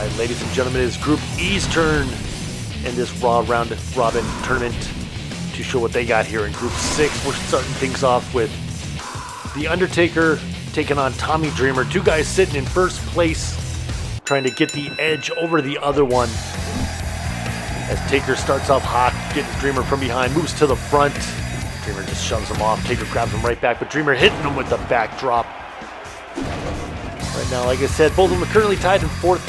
Alright, ladies and gentlemen, it is Group E's turn in this Raw Round Robin tournament to show what they got here in Group 6. We're starting things off with the Undertaker taking on Tommy Dreamer. Two guys sitting in first place, trying to get the edge over the other one. As Taker starts off hot, getting Dreamer from behind, moves to the front. Dreamer just shoves him off. Taker grabs him right back, but Dreamer hitting him with the backdrop. Right now, like I said, both of them are currently tied in first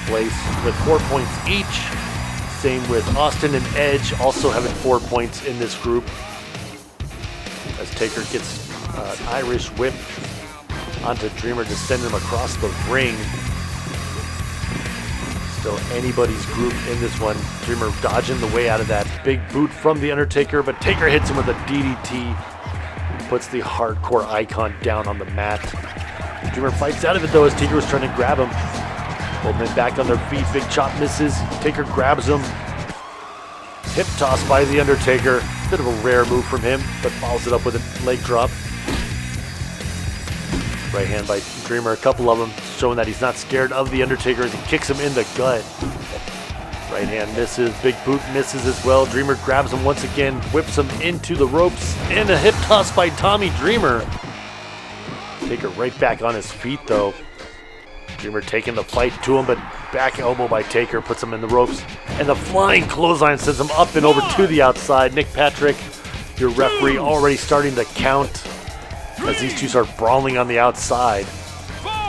place with 4 points each. Same with Austin and Edge, also having 4 points in this group. As Taker gets an Irish whip onto Dreamer to send him across the ring. Still anybody's group in this one. Dreamer dodging the way out of that big boot from the Undertaker, but Taker hits him with a DDT. Puts the hardcore icon down on the mat. Dreamer fights out of it though as Taker was trying to grab him. Both men back on their feet, big chop misses. Taker grabs him. Hip toss by the Undertaker. Bit of a rare move from him, but follows it up with a leg drop. Right hand by Dreamer, a couple of them, showing that he's not scared of the Undertaker as he kicks him in the gut. Right hand misses, big boot misses as well. Dreamer grabs him once again, whips him into the ropes, and a hip toss by Tommy Dreamer. Taker right back on his feet though. Dreamer taking the fight to him, but back elbow by Taker puts him in the ropes. And the flying clothesline sends him up and over to the outside. Nick Patrick, your referee, already starting to count as these two start brawling on the outside.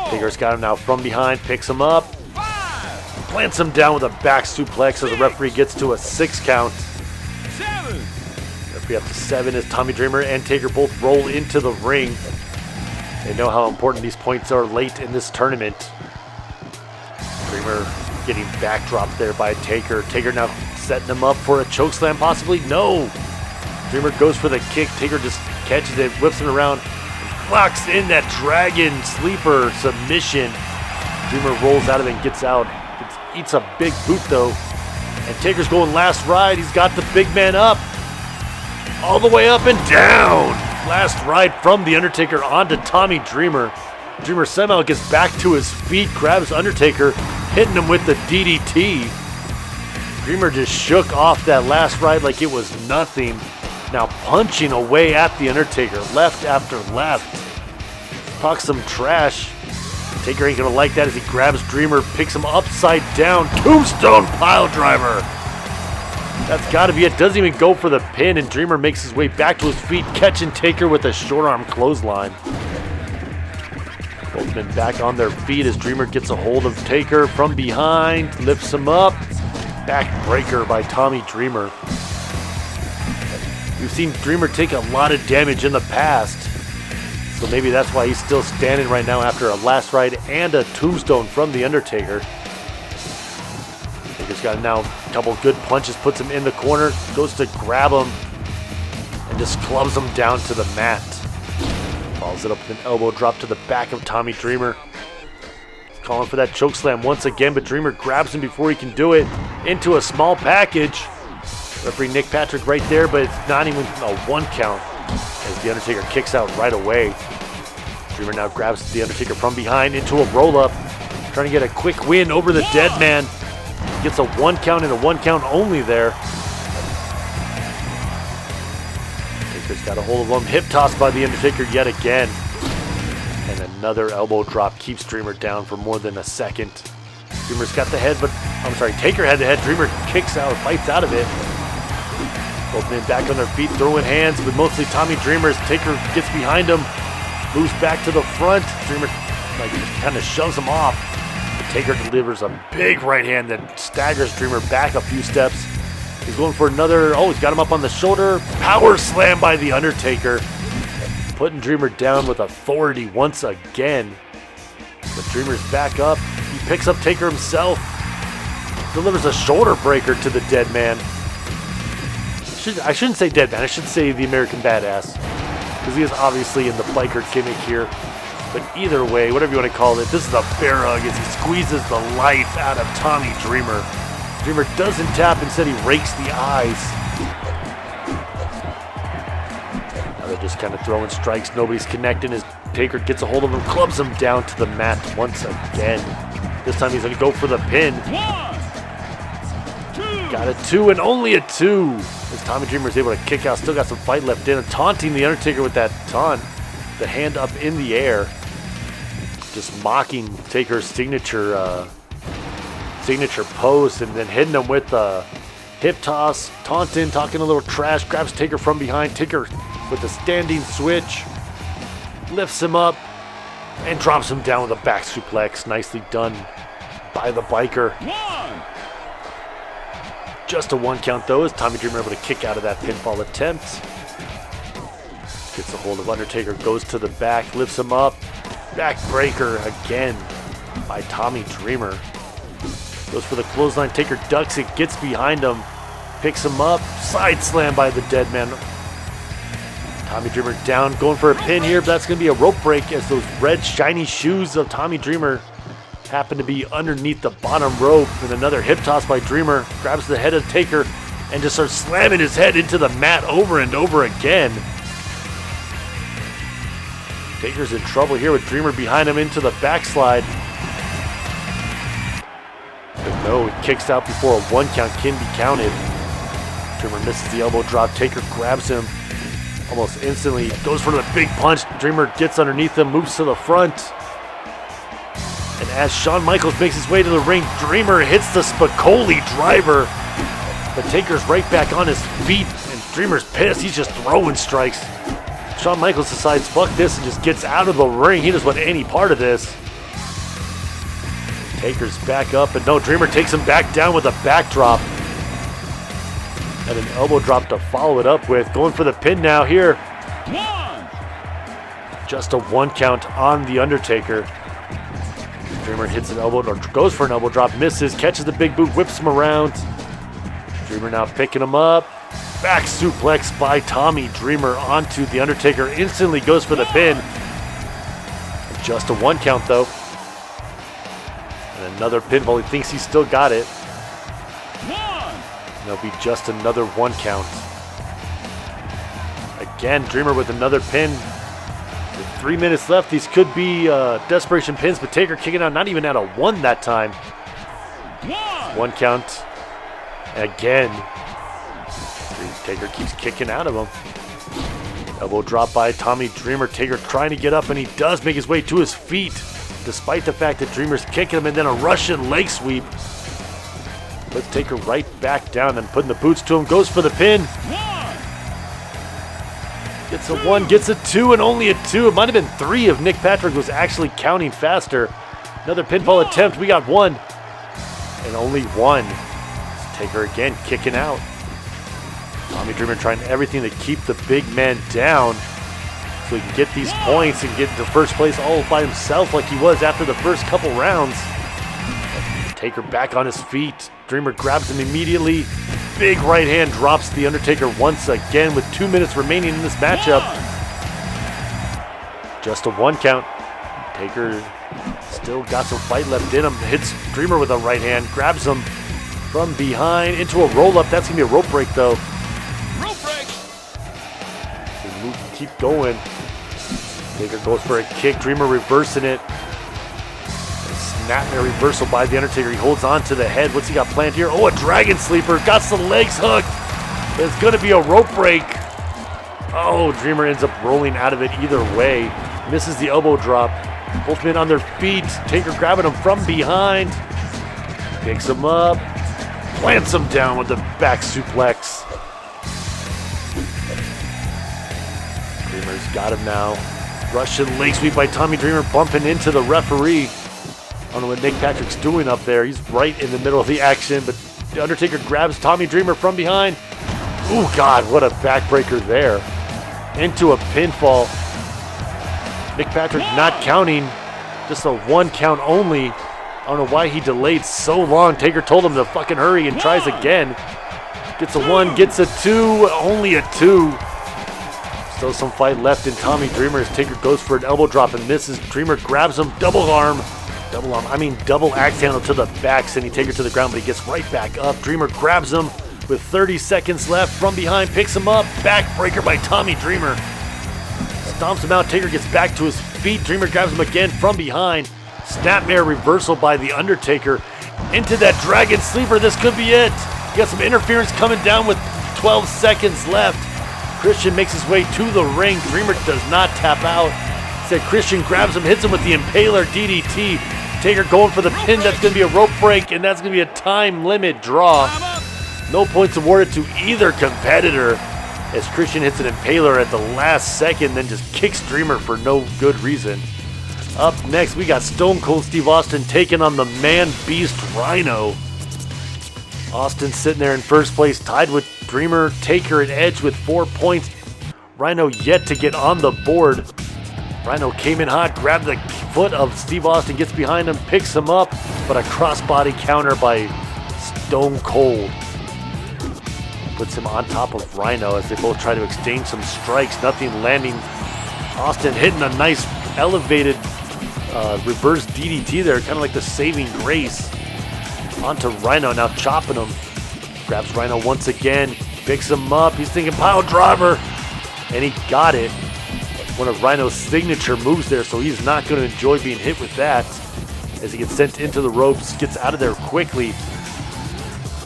Taker's got him now from behind, picks him up, plants him down with a back suplex as the referee gets to a 6 count. Referee up to 7 as Tommy Dreamer and Taker both roll into the ring. They know how important these points are late in this tournament. Dreamer getting backdropped there by Taker. Taker now setting him up for a chokeslam possibly. No! Dreamer goes for the kick. Taker just catches it, whips it around, and locks in that dragon sleeper submission. Dreamer rolls out of it and gets out. Eats a big boot though. And Taker's going last ride. He's got the big man up. All the way up and down. Last ride from the Undertaker onto Tommy Dreamer. Dreamer somehow gets back to his feet, grabs Undertaker, hitting him with the DDT. Dreamer just shook off that last ride like it was nothing. Now punching away at the Undertaker, left after left. Talks some trash. Taker ain't gonna like that as he grabs Dreamer, picks him upside down. Tombstone pile driver. That's gotta be it. Doesn't even go for the pin, and Dreamer makes his way back to his feet, catching Taker with a short arm clothesline. Both men back on their feet as Dreamer gets a hold of Taker from behind, lifts him up. Backbreaker by Tommy Dreamer. We've seen Dreamer take a lot of damage in the past, so maybe that's why he's still standing right now after a last ride and a tombstone from the Undertaker. Taker's got now a couple good punches, puts him in the corner, goes to grab him, and just clubs him down to the mat. Follows it up with an elbow drop to the back of Tommy Dreamer. He's calling for that chokeslam once again, but Dreamer grabs him before he can do it into a small package. Referee Nick Patrick right there, but it's not even a 1 count as the Undertaker kicks out right away. Dreamer now grabs the Undertaker from behind into a roll-up, trying to get a quick win over the dead man. Gets a 1 count and a 1 count only there. Taker's got a hold of him. Hip toss by the Undertaker yet again. And another elbow drop keeps Dreamer down for more than a second. Dreamer's got the head, Taker had the head. Dreamer kicks out, fights out of it. Both men back on their feet, throwing hands, but mostly Tommy Dreamer as Taker gets behind him, moves back to the front. Dreamer kind of shoves him off. Taker delivers a big right hand that staggers Dreamer back a few steps. He's going for another, he's got him up on the shoulder. Power slam by the Undertaker. Putting Dreamer down with authority once again. But Dreamer's back up. He picks up Taker himself. Delivers a shoulder breaker to the dead man. I shouldn't say dead man, I should say the American Badass. Because he is obviously in the biker gimmick here. But either way, whatever you want to call it, this is a bear hug as he squeezes the life out of Tommy Dreamer. Dreamer doesn't tap, instead he rakes the eyes. Now they're just kind of throwing strikes, nobody's connecting as Taker gets a hold of him, clubs him down to the mat once again. This time he's going to go for the pin. 1, 2. Got a 2 and only a 2. As Tommy Dreamer is able to kick out. Still got some fight left in. Taunting the Undertaker with that taunt. The hand up in the air. Just mocking Taker's signature pose, and then hitting him with the hip toss. Taunting, talking a little trash. Grabs Taker from behind. Taker with the standing switch. Lifts him up and drops him down with a back suplex. Nicely done by the biker. 1. Just a 1 count though, as Tommy Dreamer able to kick out of that pinfall attempt. Gets a hold of Undertaker, goes to the back, lifts him up. Backbreaker again by Tommy Dreamer. Goes for the clothesline. Taker ducks it, gets behind him, picks him up. Side slam by the dead man. Tommy Dreamer down, going for a pin here, but that's going to be a rope break as those red shiny shoes of Tommy Dreamer happen to be underneath the bottom rope. And another hip toss by Dreamer. Grabs the head of Taker and just starts slamming his head into the mat over and over again. Taker's in trouble here with Dreamer behind him into the backslide. But no, he kicks out before a 1 count can be counted. Dreamer misses the elbow drop. Taker grabs him almost instantly. Goes for the big punch. Dreamer gets underneath him, moves to the front. And as Shawn Michaels makes his way to the ring, Dreamer hits the Spicoli driver. But Taker's right back on his feet, and Dreamer's pissed. He's just throwing strikes. Shawn Michaels decides, fuck this, and just gets out of the ring. He doesn't want any part of this. Taker's back up, and no, Dreamer takes him back down with a backdrop. And an elbow drop to follow it up with. Going for the pin now here. 1. Just a 1 count on the Undertaker. Dreamer hits an elbow, or goes for an elbow drop, misses, catches the big boot, whips him around. Dreamer now picking him up. Back suplex by Tommy Dreamer onto the Undertaker. Instantly goes for the pin. Just a 1 count though. And another pinfall. He thinks he's still got it. 1. And there'll be just another 1 count. Again, Dreamer with another pin. With 3 minutes left, these could be desperation pins, but Taker kicking out not even at a 1 that time. 1 count. Again. Taker keeps kicking out of him. Elbow drop by Tommy Dreamer. Taker trying to get up, and he does make his way to his feet, despite the fact that Dreamer's kicking him, and then a Russian leg sweep. Puts Taker right back down and putting the boots to him. Goes for the pin. 1. Gets a 1, gets a 2, and only a 2. It might have been 3 if Nick Patrick was actually counting faster. Another pinfall attempt. We got 1. And only 1. Taker again kicking out. Tommy Dreamer trying everything to keep the big man down so he can get these points and get into first place all by himself like he was after the first couple rounds. Taker back on his feet. Dreamer grabs him immediately. Big right hand drops the Undertaker once again with 2 minutes remaining in this matchup. Just a 1 count. Taker still got some fight left in him. Hits Dreamer with a right hand. Grabs him from behind into a roll-up. That's going to be a rope break though. Rope break. Keep going. Taker goes for a kick. Dreamer reversing it. Snap a reversal by the Undertaker. He holds on to the head. What's he got planned here? Oh, a dragon sleeper. Got some legs hooked. It's going to be a rope break. Oh, Dreamer ends up rolling out of it either way. Misses the elbow drop. Both men on their feet. Taker grabbing him from behind. Picks him up. Plants him down with the back suplex. Dreamer's got him now. Russian leg sweep by Tommy Dreamer, bumping into the referee. I don't know what Nick Patrick's doing up there. He's right in the middle of the action, but the Undertaker grabs Tommy Dreamer from behind. Oh God, what a backbreaker there. Into a pinfall. Nick Patrick not counting, just a 1 count only. I don't know why he delayed so long. Taker told him to fucking hurry and tries again. Gets a 1, gets a 2, only a 2. Still some fight left in Tommy Dreamer as Taker goes for an elbow drop and misses. Dreamer grabs him, double axe handle to the back, sending Taker to the ground, but he gets right back up. Dreamer grabs him with 30 seconds left from behind, picks him up, backbreaker by Tommy Dreamer. Stomps him out, Taker gets back to his feet, Dreamer grabs him again from behind. Snapmare reversal by the Undertaker into that Dragon Sleeper. This could be it. You got some interference coming down with 12 seconds left. Christian makes his way to the ring. Dreamer does not tap out. Instead, Christian grabs him, hits him with the Impaler DDT. Taker going for the pin. That's going to be a rope break, and that's going to be a time limit draw. No points awarded to either competitor as Christian hits an Impaler at the last second, then just kicks Dreamer for no good reason. Up next, we got Stone Cold Steve Austin taking on the man-beast Rhyno. Austin sitting there in first place, tied with Dreamer, Taker, and Edge with 4 points. Rhyno yet to get on the board. Rhyno came in hot, grabbed the foot of Steve Austin, gets behind him, picks him up, but a crossbody counter by Stone Cold puts him on top of Rhyno as they both try to exchange some strikes, nothing landing. Austin hitting a nice elevated reverse DDT there, kind of like the saving grace. Onto Rhyno, now chopping him. Grabs Rhyno once again, picks him up. He's thinking pile driver, and he got it. One of Rhino's signature moves there, so he's not going to enjoy being hit with that as he gets sent into the ropes, gets out of there quickly.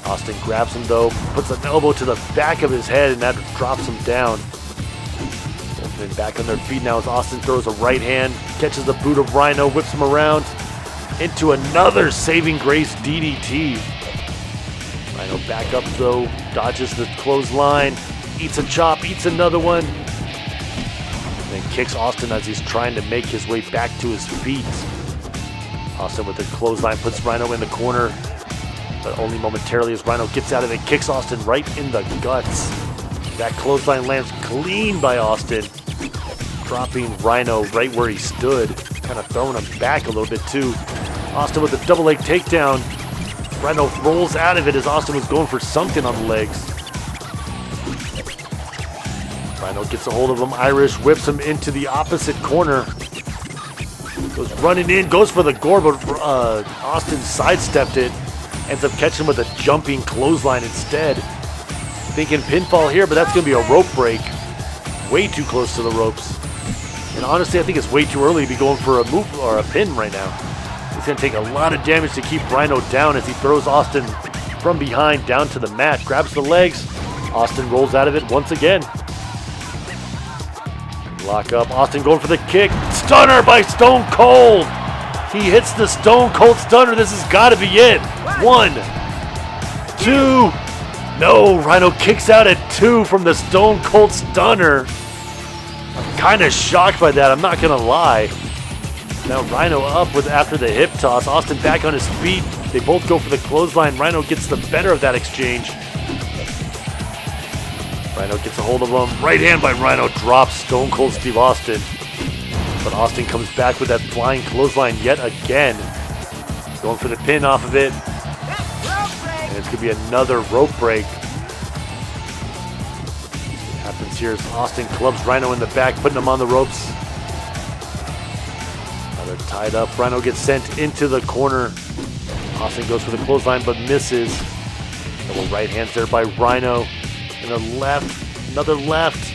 Austin grabs him though, puts an elbow to the back of his head, and that drops him down. Both men back on their feet now as Austin throws a right hand, catches the boot of Rhyno, whips him around into another saving grace DDT. Rhyno back up though, dodges the clothesline, eats a chop, eats another one, and then kicks Austin as he's trying to make his way back to his feet. Austin with the clothesline puts Rhyno in the corner, but only momentarily as Rhyno gets out of it, kicks Austin right in the guts. That clothesline lands clean by Austin, dropping Rhyno right where he stood, kind of throwing him back a little bit too. Austin with a double leg takedown. Rhyno rolls out of it as Austin was going for something on the legs. Rhyno gets a hold of him, Irish whips him into the opposite corner. Goes running in, goes for the gore, but Austin sidestepped it. Ends up catching him with a jumping clothesline instead. Thinking pinfall here, but that's going to be a rope break. Way too close to the ropes. And honestly, I think it's way too early to be going for a move or a pin right now. It's going to take a lot of damage to keep Rhyno down as he throws Austin from behind down to the mat. Grabs the legs. Austin rolls out of it once again. Lock up. Austin going for the kick. Stunner by Stone Cold. He hits the Stone Cold Stunner. This has got to be it. 1, 2. No, Rhyno kicks out at 2 from the Stone Cold Stunner. I'm kind of shocked by that, I'm not going to lie. Now Rhyno up with after the hip toss. Austin back on his feet. They both go for the clothesline. Rhyno gets the better of that exchange. Rhyno gets a hold of him. Right hand by Rhyno drops Stone Cold Steve Austin. But Austin comes back with that flying clothesline yet again. Going for the pin off of it. And it's going to be another rope break. What happens here is Austin clubs Rhyno in the back, putting him on the ropes. Now they're tied up. Rhyno gets sent into the corner. Austin goes for the clothesline but misses. Double right hands there by Rhyno. And a left, another left.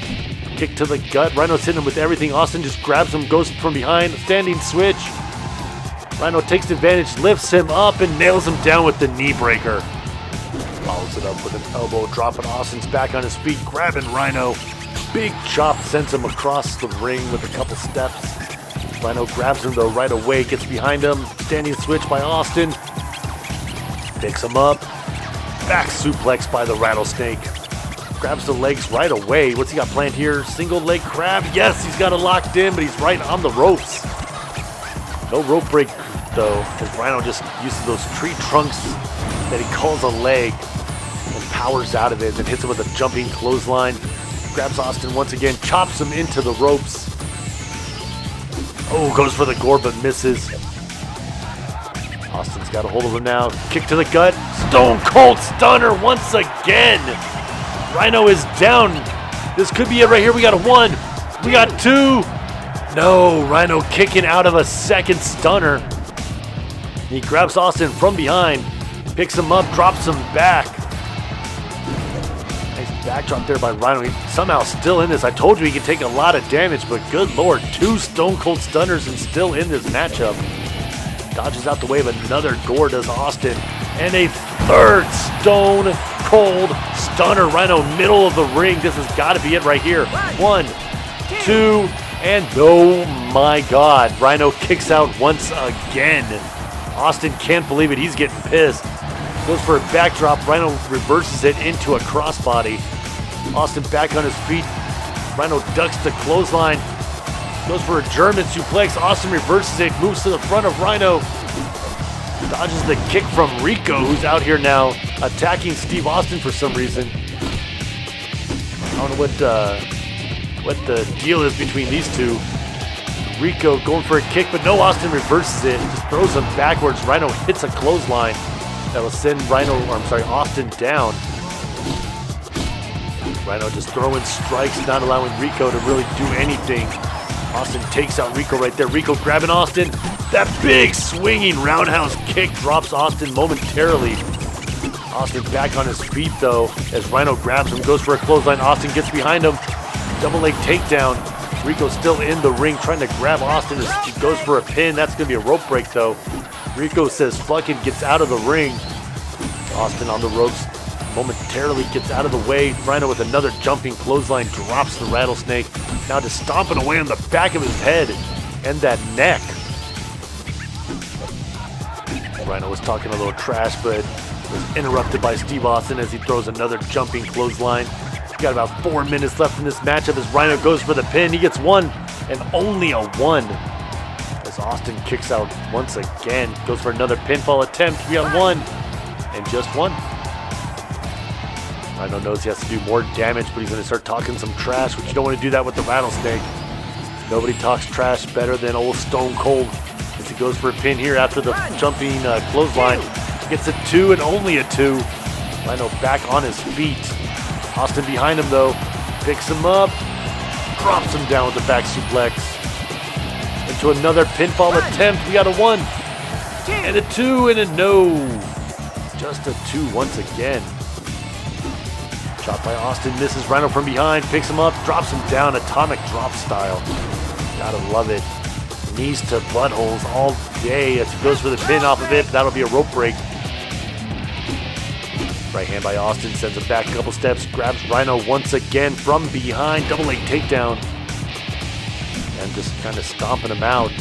Kick to the gut. Rhyno's hitting him with everything. Austin just grabs him, goes from behind. Standing switch. Rhyno takes advantage, lifts him up, and nails him down with the knee breaker. Follows it up with an elbow, dropping Austin's back on his feet, grabbing Rhyno. Big chop sends him across the ring with a couple steps. Rhyno grabs him though right away, gets behind him. Standing switch by Austin. Picks him up. Back suplex by the Rattlesnake. Grabs the legs right away. What's he got planned here? Single leg crab. Yes, he's got it locked in, but he's right on the ropes. No rope break though, as Rhyno just uses those tree trunks that he calls a leg and powers out of it and hits him with a jumping clothesline. Grabs Austin once again, chops him into the ropes. Oh, goes for the gore but misses. Austin's got a hold of him now. Kick to the gut. Stone Cold Stunner once again. Rhyno is down. This could be it right here. We got a 1. We got 2. No, Rhyno kicking out of a second stunner. He grabs Austin from behind, picks him up, drops him back. Nice backdrop there by Rhyno. He's somehow still in this. I told you he could take a lot of damage, but good lord, 2 Stone Cold Stunners and still in this matchup. Dodges out the way of another gore, does Austin. And a third stone cold stunner. Rhyno, middle of the ring. This has got to be it right here. 1, 2, and oh my God. Rhyno kicks out once again. Austin can't believe it. He's getting pissed. Goes for a backdrop. Rhyno reverses it into a crossbody. Austin back on his feet. Rhyno ducks the clothesline. Goes for a German suplex. Austin reverses it. Moves to the front of Rhyno. Dodges the kick from Rico, who's out here now attacking Steve Austin for some reason. I don't know what the deal is between these two. Rico going for a kick, but no, Austin reverses it. Just throws him backwards. Rhyno hits a clothesline that will send Austin down. Rhyno just throwing strikes, not allowing Rico to really do anything. Austin takes out Rico right there. Rico grabbing Austin. That big swinging roundhouse kick drops Austin momentarily. Austin back on his feet though as Rhyno grabs him, goes for a clothesline. Austin gets behind him. Double leg takedown. Rico's still in the ring trying to grab Austin as he goes for a pin. That's going to be a rope break though. Rico says fuck it, gets out of the ring. Austin on the ropes momentarily gets out of the way. Rhyno with another jumping clothesline drops the rattlesnake. Now just stomping away on the back of his head and that neck. Rhyno was talking a little trash, but was interrupted by Steve Austin as he throws another jumping clothesline. Got about 4 minutes left in this matchup as Rhyno goes for the pin. He gets one and only a one. As Austin kicks out once again. Goes for another pinfall attempt. We got one and just one. Rhyno knows he has to do more damage, but he's going to start talking some trash, which you don't want to do that with the rattlesnake. Nobody talks trash better than old Stone Cold as he goes for a pin here after the jumping clothesline. Gets a 2 and only a 2. Rhyno back on his feet. Austin behind him though, picks him up, drops him down with the back suplex. Into another pinfall attempt. We got a 1 and a 2 and a no. Just a 2 once again. Shot by Austin, misses. Rhyno from behind, picks him up, drops him down, atomic drop style. Gotta love it. Knees to buttholes all day as he goes for the pin off of it. That'll be a rope break. Right hand by Austin, sends him back a couple steps, grabs Rhyno once again from behind, double leg takedown. And just kind of stomping him out.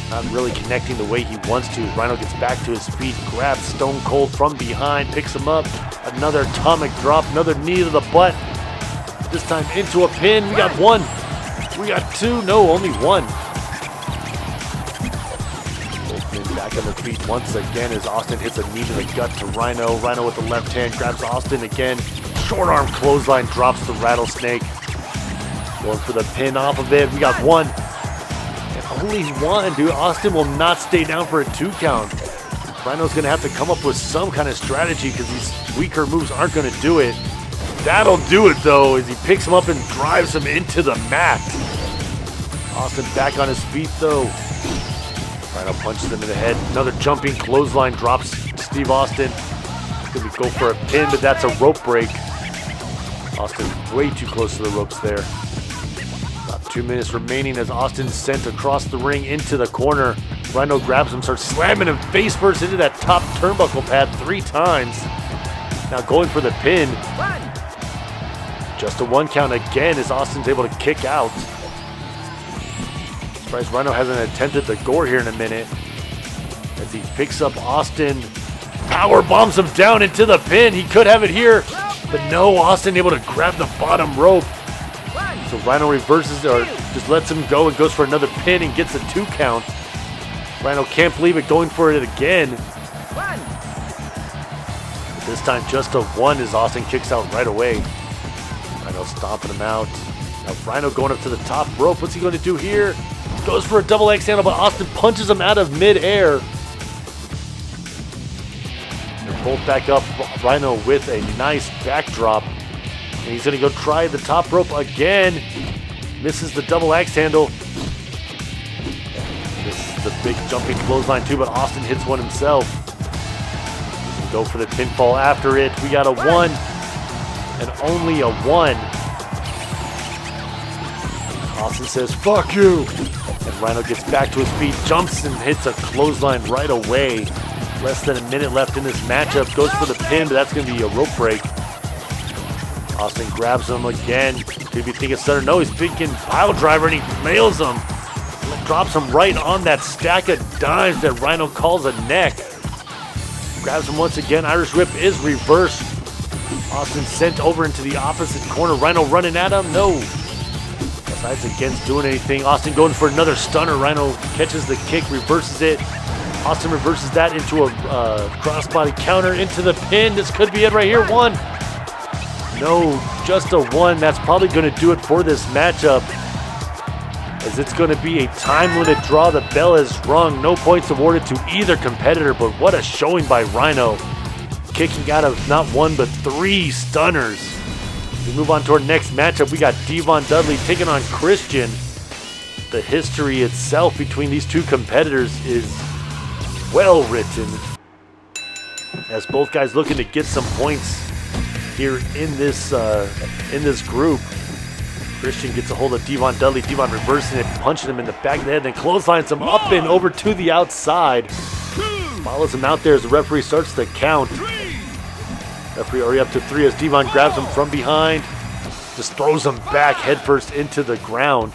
Not really connecting the way he wants to. Rhyno gets back to his feet, grabs Stone Cold from behind, picks him up. Another atomic drop, another knee to the butt. This time into a pin. We got 1. We got 2. No, only 1. Both men back on their feet once again as Austin hits a knee to the gut to Rhyno. Rhyno with the left hand grabs Austin again. Short arm clothesline drops the rattlesnake. Going for the pin off of it. We got 1. And only 1, dude. Austin will not stay down for a 2 count. Rhyno's going to have to come up with some kind of strategy because these weaker moves aren't going to do it. That'll do it, though, as he picks him up and drives him into the mat. Austin back on his feet, though. Rhyno punches him in the head. Another jumping clothesline drops Steve Austin. Going to go for a pin, but that's a rope break. Austin way too close to the ropes there. About 2 minutes remaining as Austin's sent across the ring into the corner. Rhyno grabs him, starts slamming him face first into that top turnbuckle pad 3 times. Now going for the pin. Just a 1 count again as Austin's able to kick out. Surprised Rhyno hasn't attempted the gore here in a minute. As he picks up Austin, power bombs him down into the pin. He could have it here, but no, Austin able to grab the bottom rope. So Rhyno reverses or just lets him go and goes for another pin and gets a 2 count. Rhyno can't believe it, going for it again. But this time just a 1 as Austin kicks out right away. Rhyno stomping him out. Now Rhyno going up to the top rope. What's he going to do here? Goes for a double X handle, but Austin punches him out of midair. They're both back up. Rhyno with a nice backdrop. And he's going to go try the top rope again. Misses the double axe handle. This is the big jumping clothesline too, but Austin hits one himself. He's going to go for the pinfall after it. We got a 1 and only a 1. Austin says, "Fuck you," And Rhyno gets back to his feet, jumps and hits a clothesline right away. Less than a minute left in this matchup. Goes for the pin, but that's going to be a rope break. Austin grabs him again. Could be thinking stutter. No, he's thinking pile driver, and he nails him. Drops him right on that stack of dimes that Rhyno calls a neck. Grabs him once again. Irish whip is reversed. Austin sent over into the opposite corner. Rhyno running at him. No. Decides against doing anything. Austin going for another stunner. Rhyno catches the kick, reverses it. Austin reverses that into a crossbody counter into the pin. This could be it right here. One. No, just a one. That's probably going to do it for this matchup, as it's going to be a time limit draw. The bell is rung. No points awarded to either competitor, but what a showing by Rhyno. Kicking out of not one, but three stunners. We move on to our next matchup. We got Devon Dudley taking on Christian. The history itself between these two competitors is well written, as both guys looking to get some points here in this group. Christian gets a hold of Devon Dudley. Devon reversing it, punching him in the back of the head, then clotheslines him up and over to the outside. Follows him out there as the referee starts to count. Referee already up to 3 as Devon grabs him from behind. Just throws him back headfirst into the ground.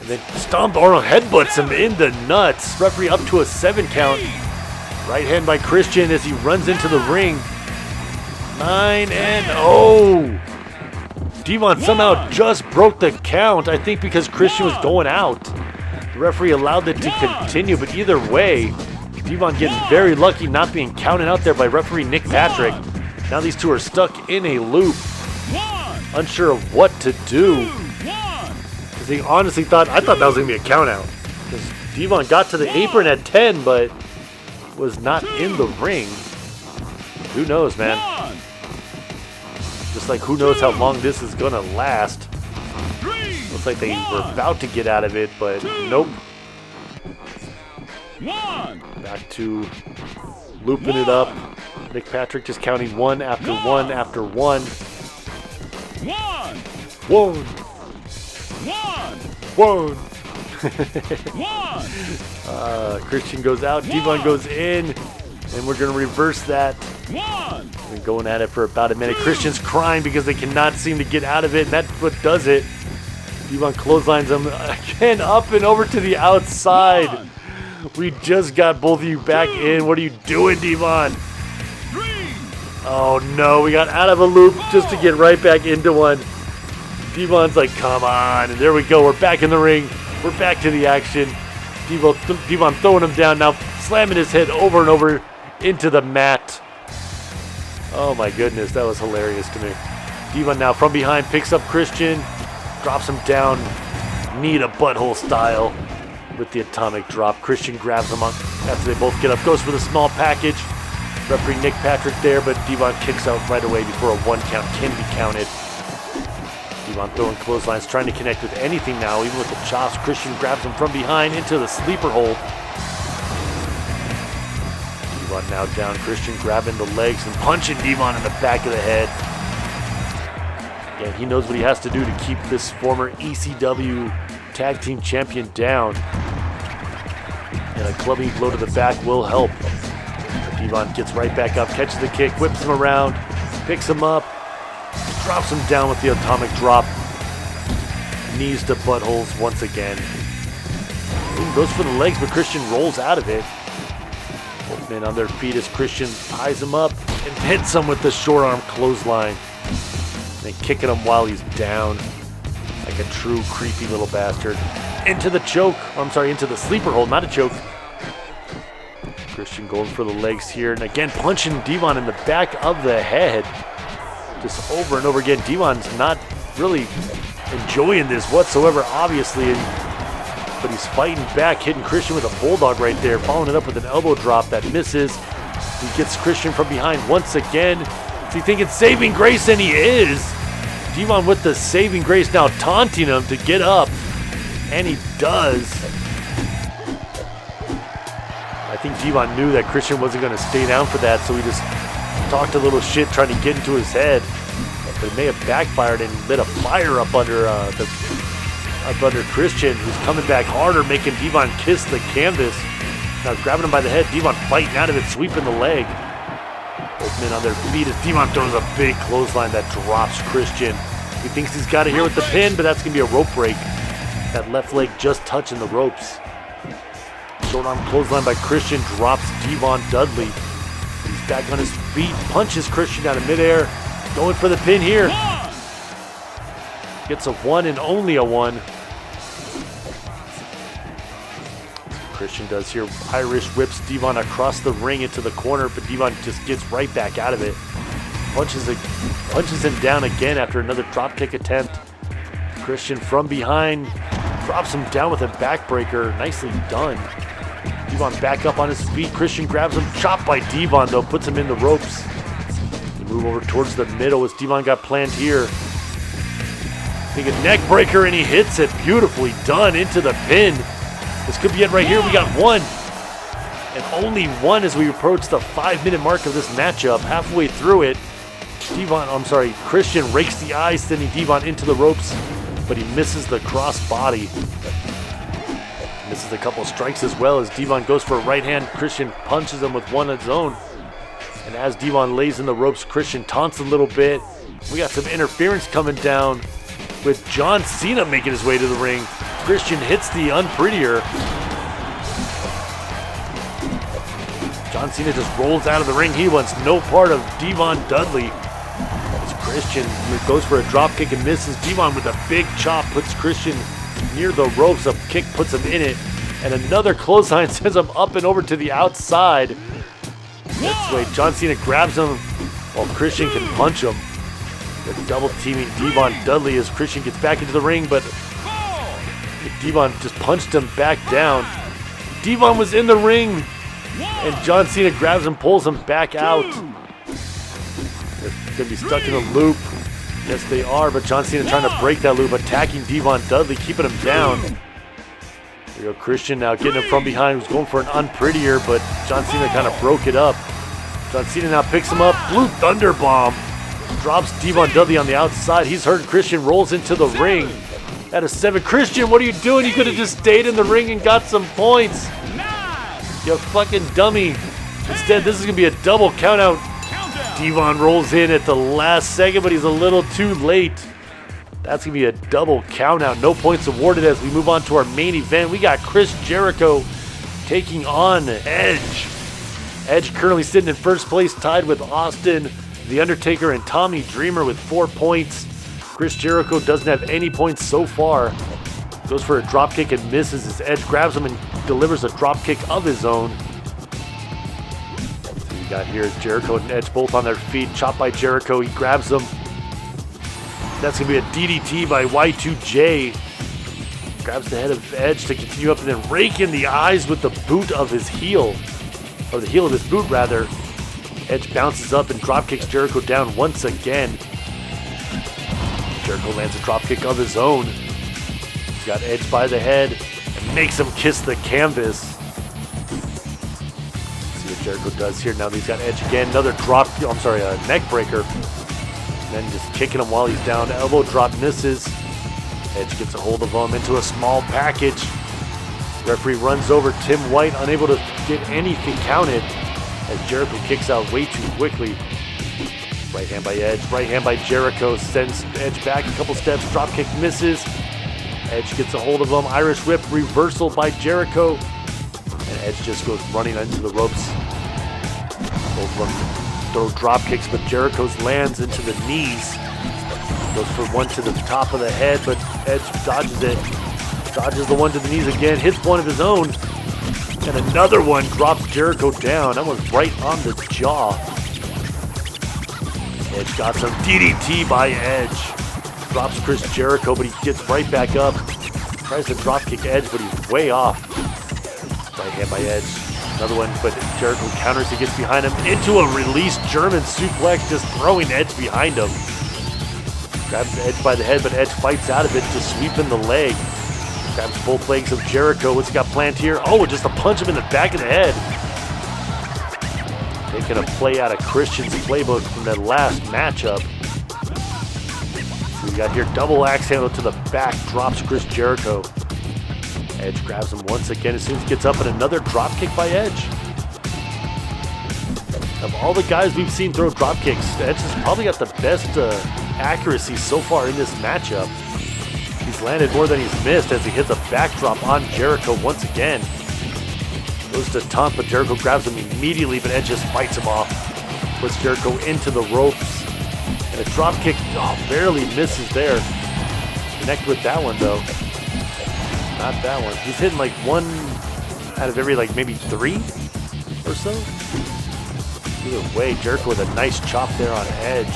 And then headbutts him in the nuts. Referee up to a 7 count. Right hand by Christian as he runs into the ring. 9 and 0. Devon somehow just broke the count, I think because Christian was going out. The referee allowed it to continue, but either way, Devon getting very lucky not being counted out there by referee Nick Patrick. Now these two are stuck in a loop, unsure of what to do. Because they honestly I thought that was going to be a count out. Because Devon got to the apron at 10, but was not in the ring. Who knows, man? Just like who knows how long this is going to last. Looks like they were about to get out of it, but nope. Back to looping it up. Nick Patrick just counting one after one after one. One. Christian goes out, Devon goes in, and we're going to reverse that. Been going at it for about a minute. Christian's crying because they cannot seem to get out of it, and that's what does it. Devon clotheslines him again up and over to the outside. We just got both of you back in. What are you doing, Devon? Oh no, we got out of a loop just to get right back into one. Devon's like, come on. And there we go. We're back in the ring. We're back to the action. Devon throwing him down now, slamming his head over and over into the mat. Oh my goodness, that was hilarious to me. Devon now from behind picks up Christian, drops him down, knee to butthole style with the atomic drop. Christian grabs him up after they both get up, goes for the small package. Referee Nick Patrick there, but Devon kicks out right away before a 1 count can be counted. Devon throwing clotheslines, trying to connect with anything now, even with the chops. Christian grabs him from behind into the sleeper hold. Devon now down. Christian grabbing the legs and punching Devon in the back of the head. Again, he knows what he has to do to keep this former ECW Tag Team Champion down. And a clubbing blow to the back will help. Devon gets right back up, catches the kick, whips him around, picks him up, drops him down with the atomic drop. Knees to buttholes once again. Ooh, goes for the legs, but Christian rolls out of it. Both men on their feet as Christian ties him up and hits him with the short arm clothesline. Then kicking him while he's down like a true creepy little bastard. Into the choke. Oh, I'm sorry, into the sleeper hold, not a choke. Christian going for the legs here, and again punching Devon in the back of the head. Just over and over again. Devon's not really enjoying this whatsoever, obviously, but he's fighting back, hitting Christian with a bulldog right there, following it up with an elbow drop that misses. He gets Christian from behind once again. Is he thinking saving grace? And he is. Devon with the saving grace now, taunting him to get up, and he does. I think Devon knew that Christian wasn't going to stay down for that, so he just talked a little shit trying to get into his head. But it may have backfired and lit a fire up under up under Christian, who's coming back harder, making Devon kiss the canvas. Now grabbing him by the head, Devon fighting out of it, sweeping the leg. Both men on their feet as Devon throws a big clothesline that drops Christian. He thinks he's got it here with the pin, but that's going to be a rope break. That left leg just touching the ropes. Short arm clothesline by Christian drops Devon Dudley. He's back on his feet, punches Christian out of midair. Going for the pin here. Gets a 1 and only a 1. Christian does here. Irish whips Devon across the ring into the corner, but Devon just gets right back out of it. Punches him down again after another dropkick attempt. Christian from behind drops him down with a backbreaker. Nicely done. Devon back up on his feet. Christian grabs him. Chopped by Devon, though. Puts him in the ropes. They move over towards the middle as Devon got planned here. Take a neck breaker, and he hits it. Beautifully done into the pin. This could be it right here. We got 1. And only 1 as we approach the 5-minute mark of this matchup. Halfway through it, Christian rakes the eyes, sending Devon into the ropes, but he misses the cross body. Misses a couple strikes as well as Devon goes for a right hand. Christian punches him with one of his own. And as Devon lays in the ropes, Christian taunts a little bit. We got some interference coming down with John Cena making his way to the ring. Christian hits the unprettier. John Cena just rolls out of the ring. He wants no part of Devon Dudley. As Christian goes for a drop kick and misses. Devon with a big chop puts Christian near the ropes. A kick puts him in it. And another clothesline sends him up and over to the outside. This way, John Cena grabs him while Christian can punch him. They're double teaming Devon Dudley as Christian gets back into the ring, but Devon just punched him back down. Devon was in the ring, and John Cena grabs him, pulls him back out. They're going to be stuck in a loop. Yes, they are, but John Cena trying to break that loop, attacking Devon Dudley, keeping him down. There you go, Christian now getting him from behind, was going for an unprettier, but John Cena kind of broke it up. John Cena now picks him up, Blue Thunder Bomb. Drops Devon Dudley on the outside. He's hurt. Christian rolls into the ring. At a 7. Christian, what are you doing? You could have just stayed in the ring and got some points. You fucking dummy. Instead, this is going to be a double countout. Devon rolls in at the last second, but he's a little too late. That's going to be a double countout. No points awarded as we move on to our main event. We got Chris Jericho taking on Edge. Edge currently sitting in first place, tied with Austin, The Undertaker, and Tommy Dreamer with 4 points. Chris Jericho doesn't have any points so far. Goes for a dropkick and misses as Edge grabs him and delivers a dropkick of his own. So you got here Jericho and Edge both on their feet. Chopped by Jericho. He grabs them. That's going to be a DDT by Y2J. Grabs the head of Edge to continue up and then rake in the eyes with the boot of his heel. Or the heel of his boot, rather. Edge bounces up and dropkicks Jericho down once again. Jericho lands a dropkick of his own. He's got Edge by the head and makes him kiss the canvas. See what Jericho does here. Now he's got Edge again. Another a neck breaker. And then just kicking him while he's down. Elbow drop misses. Edge gets a hold of him into a small package. Referee runs over Tim White, unable to get anything counted as Jericho kicks out way too quickly. Right hand by Edge, right hand by Jericho, sends Edge back a couple steps, dropkick misses. Edge gets a hold of him, Irish whip, reversal by Jericho. And Edge just goes running into the ropes. Both of them throw dropkicks, but Jericho's lands into the knees. Goes for one to the top of the head, but Edge dodges it. Dodges the one to the knees again, hits one of his own. And another one drops Jericho down. That was right on the jaw. Edge got some DDT by Edge. Drops Chris Jericho, but he gets right back up. Tries to dropkick Edge, but he's way off. Right hand by Edge. Another one, but Jericho counters. He gets behind him into a release German suplex, just throwing Edge behind him. Grabs Edge by the head, but Edge fights out of it, just sweeping the leg. Grabs both legs of Jericho. What's he got planned here? Oh, just to punch him in the back of the head. Taking a play out of Christian's playbook from that last matchup. We got here double axe handle to the back, drops Chris Jericho. Edge grabs him once again as soon as he gets up, and another drop kick by Edge. Of all the guys we've seen throw drop kicks, Edge has probably got the best accuracy so far in this matchup. He's landed more than he's missed as he hits a backdrop on Jericho once again. Goes to taunt, but Jericho grabs him immediately, but Edge just fights him off. Puts Jericho into the ropes. And a drop kick, barely misses there. Connect with that one, though. Not that one. He's hitting like one out of every, maybe three or so. Either way, Jericho with a nice chop there on Edge.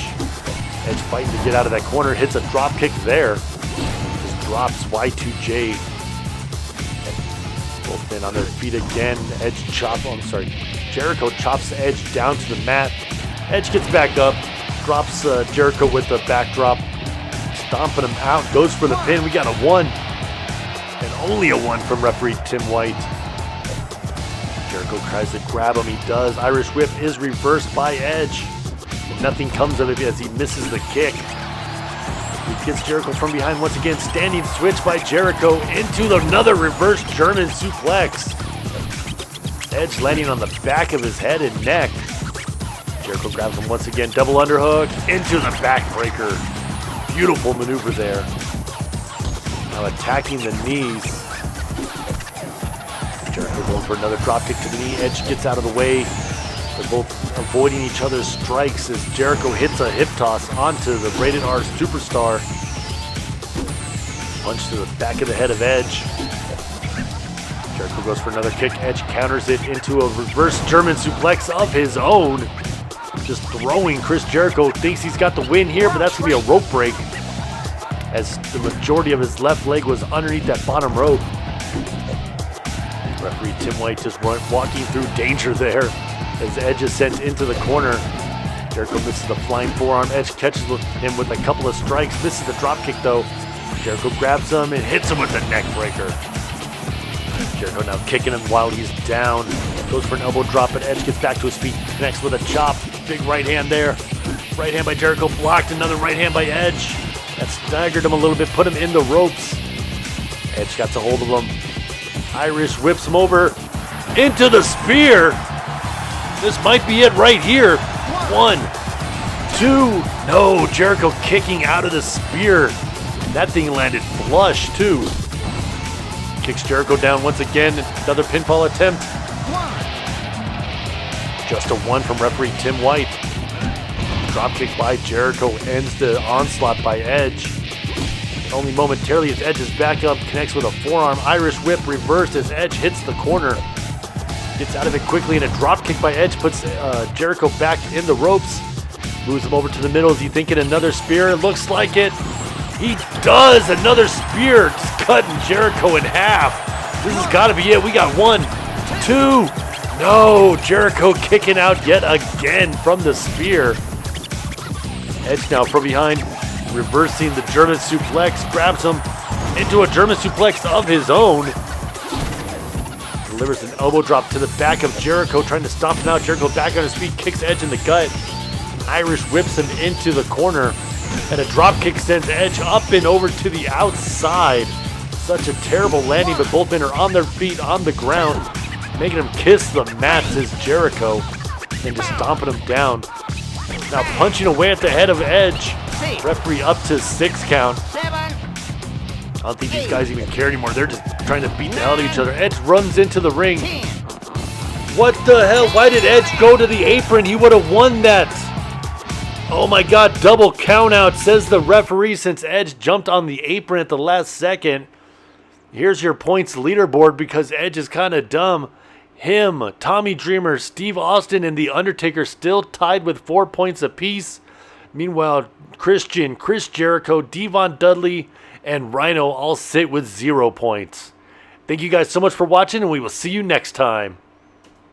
Edge fighting to get out of that corner. Hits a drop kick there. Just drops Y2J. And both men on their feet again. Jericho chops Edge down to the mat. Edge gets back up. Drops Jericho with the backdrop. Stomping him out. Goes for the pin. We got a 1. And only a 1 from referee Tim White. Jericho tries to grab him. He does. Irish whip is reversed by Edge. Nothing comes of it as he misses the kick. He gets Jericho from behind once again. Standing switch by Jericho into another reverse German suplex. Edge landing on the back of his head and neck. Jericho grabs him once again. Double underhook into the backbreaker. Beautiful maneuver there. Now attacking the knees. Jericho going for another dropkick to the knee. Edge gets out of the way. They're both avoiding each other's strikes as Jericho hits a hip toss onto the Rated R Superstar. Punch to the back of the head of Edge. Jericho goes for another kick. Edge counters it into a reverse German suplex of his own. Just throwing Chris Jericho. Thinks he's got the win here, but that's going to be a rope break as the majority of his left leg was underneath that bottom rope. Referee Tim White just walking through danger there as Edge is sent into the corner. Jericho misses the flying forearm. Edge catches him with a couple of strikes. Misses the drop kick though. Jericho grabs him and hits him with the neck breaker. Jericho now kicking him while he's down. Goes for an elbow drop, but Edge gets back to his feet. Connects with a chop. Big right hand there. Right hand by Jericho blocked. Another right hand by Edge. That staggered him a little bit, put him in the ropes. Edge got a hold of him. Irish whips him over into the spear. This might be it right here. 1, 2. No, Jericho kicking out of the spear. That thing landed flush too. Kicks Jericho down once again. Another pinfall attempt. Just a 1 from referee Tim White. Dropkick by Jericho ends the onslaught by Edge. Only momentarily as Edge is back up, connects with a forearm. Irish whip reversed as Edge hits the corner. Gets out of it quickly, and a dropkick by Edge puts Jericho back in the ropes. Moves him over to the middle. Is he thinking another spear? It looks like it. He does! Another spear, just cutting Jericho in half. This has got to be it. We got 1, 2. No, Jericho kicking out yet again from the spear. Edge now from behind, reversing the German suplex, grabs him into a German suplex of his own. Delivers an elbow drop to the back of Jericho, trying to stomp him out. Jericho back on his feet, kicks Edge in the gut. Irish whips him into the corner, and a drop kick sends Edge up and over to the outside. Such a terrible landing, but both men are on their feet on the ground, making him kiss the mats as Jericho, and just stomping him down. Now punching away at the head of Edge. Referee up to 6 count. I don't think these guys even care anymore. They're just trying to beat the hell out of each other. Edge runs into the ring. What the hell? Why did Edge go to the apron? He would have won that. Oh my God, double count out, says the referee, since Edge jumped on the apron at the last second. Here's your points leaderboard because Edge is kind of dumb. Him, Tommy Dreamer, Steve Austin, and The Undertaker still tied with 4 points apiece. Meanwhile, Christian, Chris Jericho, Devon Dudley, and Rhyno all sit with 0 points. Thank you guys so much for watching, and we will see you next time.